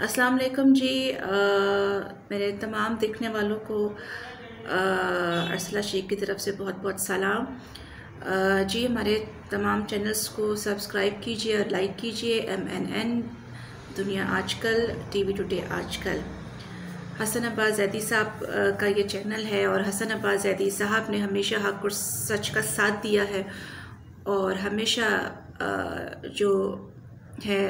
अस्सलाम वालेकुम जी। मेरे तमाम देखने वालों को अरसला शेख की तरफ से बहुत बहुत सलाम। जी हमारे तमाम चैनल्स को सब्सक्राइब कीजिए और लाइक कीजिए। MNN दुनिया आजकल, TV टुडे आजकल। हसन अब्बास ज़ैदी साहब का ये चैनल है और हसन अब्बास ज़ैदी साहब ने हमेशा हक़ और सच का साथ दिया है और हमेशा जो है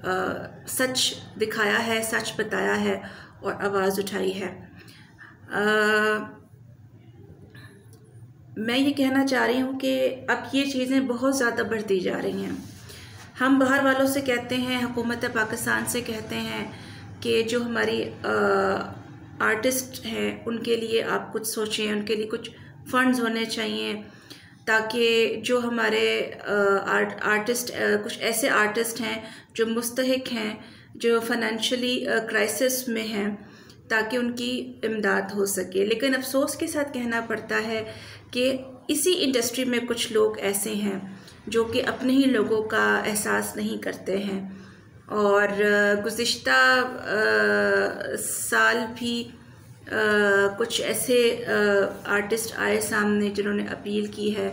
सच दिखाया है, सच बताया है और आवाज़ उठाई है। मैं ये कहना चाह रही हूँ कि अब ये चीज़ें बहुत ज़्यादा बढ़ती जा रही हैं। हम बाहर वालों से कहते हैं, हुकूमत पाकिस्तान से कहते हैं कि जो हमारी आर्टिस्ट हैं उनके लिए आप कुछ सोचें, उनके लिए कुछ फंड्स होने चाहिए ताकि जो हमारे आर्टिस्ट कुछ ऐसे आर्टिस्ट हैं जो मुस्तहिक हैं, जो फाइनेंशियली क्राइसिस में हैं, ताकि उनकी इमदाद हो सके। लेकिन अफसोस के साथ कहना पड़ता है कि इसी इंडस्ट्री में कुछ लोग ऐसे हैं जो कि अपने ही लोगों का एहसास नहीं करते हैं। और गुज़िश्ता साल भी कुछ ऐसे आर्टिस्ट आए सामने जिन्होंने अपील की है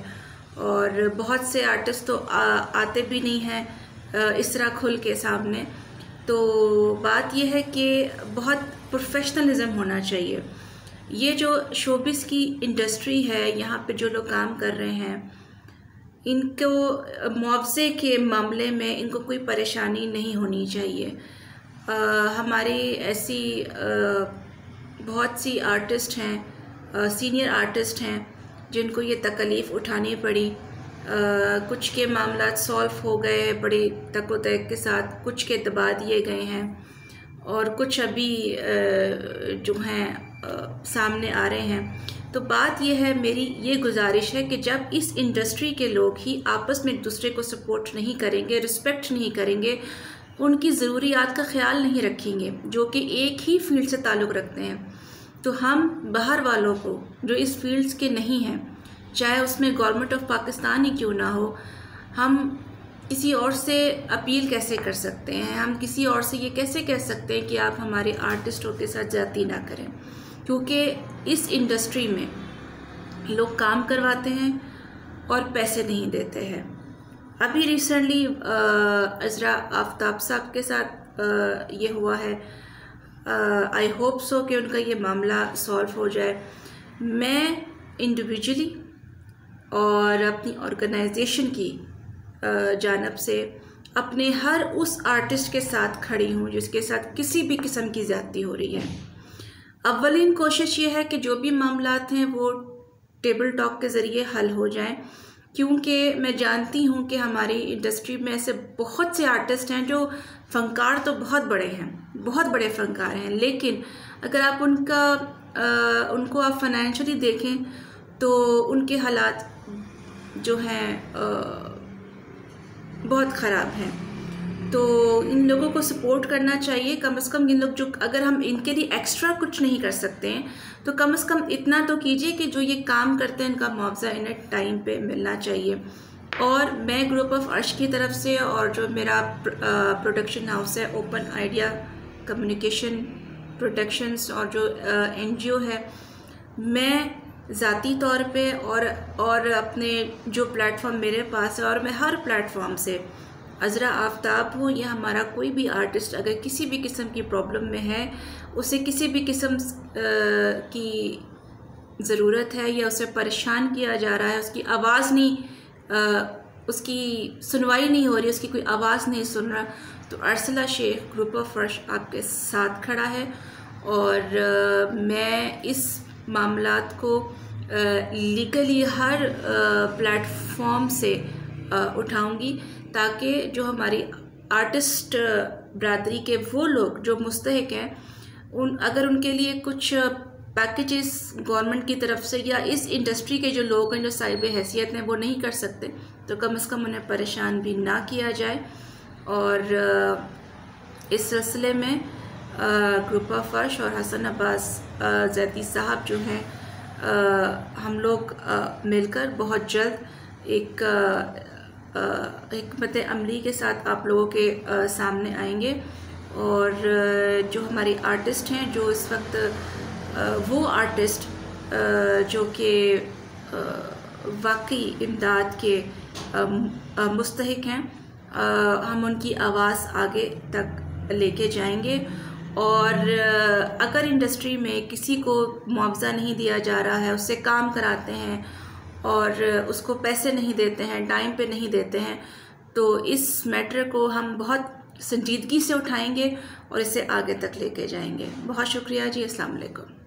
और बहुत से आर्टिस्ट तो आते भी नहीं हैं इस तरह खुल के सामने। तो बात यह है कि बहुत प्रोफेशनलिज्म होना चाहिए। ये जो शोबिस की इंडस्ट्री है, यहाँ पे जो लोग काम कर रहे हैं, इनको मुआवजे के मामले में इनको कोई परेशानी नहीं होनी चाहिए। हमारी ऐसी बहुत सी आर्टिस्ट हैं, सीनियर आर्टिस्ट हैं, जिनको ये तकलीफ़ उठानी पड़ी। कुछ के मामला सॉल्व हो गए बड़ी तकोतक के साथ, कुछ के दबा दिए गए हैं और कुछ अभी जो हैं सामने आ रहे हैं। तो बात यह है, मेरी ये गुजारिश है कि जब इस इंडस्ट्री के लोग ही आपस में एक दूसरे को सपोर्ट नहीं करेंगे, रिस्पेक्ट नहीं करेंगे, उनकी ज़रूरियात का ख्याल नहीं रखेंगे जो कि एक ही फील्ड से ताल्लुक़ रखते हैं, तो हम बाहर वालों को जो इस फील्ड्स के नहीं हैं, चाहे उसमें गवर्नमेंट ऑफ पाकिस्तान ही क्यों ना हो, हम किसी और से अपील कैसे कर सकते हैं? हम किसी और से ये कैसे कह सकते हैं कि आप हमारे आर्टिस्टों के साथ ज़्यादती ना करें? क्योंकि इस इंडस्ट्री में लोग काम करवाते हैं और पैसे नहीं देते हैं। अभी रिसेंटली अज़रा आफ्ताब साहब के साथ ये हुआ है। आई होप सो कि उनका ये मामला सॉल्व हो जाए। मैं इंडिविजुअली और अपनी ऑर्गेनाइजेशन की जानब से अपने हर उस आर्टिस्ट के साथ खड़ी हूँ जिसके साथ किसी भी किस्म की ज़्यादती हो रही है। अव्वलीन कोशिश ये है कि जो भी मामलात हैं वो टेबल टॉक के ज़रिए हल हो जाएं, क्योंकि मैं जानती हूँ कि हमारी इंडस्ट्री में ऐसे बहुत से आर्टिस्ट हैं जो फ़नकार तो बहुत बड़े हैं, बहुत बड़े फ़नकार हैं, लेकिन अगर आप उनको आप फाइनेंशियली देखें तो उनके हालात जो हैं बहुत ख़राब हैं। तो इन लोगों को सपोर्ट करना चाहिए। कम से कम इन लोग जो, अगर हम इनके लिए एक्स्ट्रा कुछ नहीं कर सकते हैं तो कम से कम इतना तो कीजिए कि जो ये काम करते हैं इनका मुआवजा इन्हें टाइम पे मिलना चाहिए। और मैं ग्रुप ऑफ अर्श की तरफ से और जो मेरा प्रोडक्शन हाउस है ओपन आइडिया कम्युनिकेशन प्रोडक्शंस और जो NGO है, मैं ज़ाती तौर पे और अपने जो प्लेटफॉर्म मेरे पास है, और मैं हर प्लेटफॉर्म से, अज़रा आफ्ताब हो या हमारा कोई भी आर्टिस्ट, अगर किसी भी किस्म की प्रॉब्लम में है, उसे किसी भी किस्म की ज़रूरत है या उसे परेशान किया जा रहा है, उसकी आवाज़ नहीं, उसकी सुनवाई नहीं हो रही, उसकी कोई आवाज़ नहीं सुन रहा, तो अरसला शेख ग्रुप ऑफ अर्श आपके साथ खड़ा है। और मैं इस मामलात को लीगली हर प्लेटफॉर्म से उठाऊंगी ताकि जो हमारी आर्टिस्ट बरादरी के वो लोग जो मुस्तहिक हैं, अगर उनके लिए कुछ पैकेजेस गवर्नमेंट की तरफ से या इस इंडस्ट्री के जो लोग हैं जो साहिब हैसियत हैं वो नहीं कर सकते, तो कम से कम उन्हें परेशान भी ना किया जाए। और इस सिलसिले में ग्रुप ऑफ अर्श और हसन अब्बास ज़ैदी साहब जो हैं, हम लोग मिलकर बहुत जल्द एक हिकमत अमली के साथ आप लोगों के सामने आएंगे और जो हमारी आर्टिस्ट हैं, जो इस वक्त वो आर्टिस्ट जो कि वाकई इमदाद के मुस्तहिक हैं, हम उनकी आवाज़ आगे तक लेके जाएंगे। और अगर इंडस्ट्री में किसी को मुआवजा नहीं दिया जा रहा है, उससे काम कराते हैं और उसको पैसे नहीं देते हैं, टाइम पे नहीं देते हैं, तो इस मैटर को हम बहुत संजीदगी से उठाएंगे और इसे आगे तक लेके जाएंगे। बहुत शुक्रिया जी। अस्सलाम वालेकुम।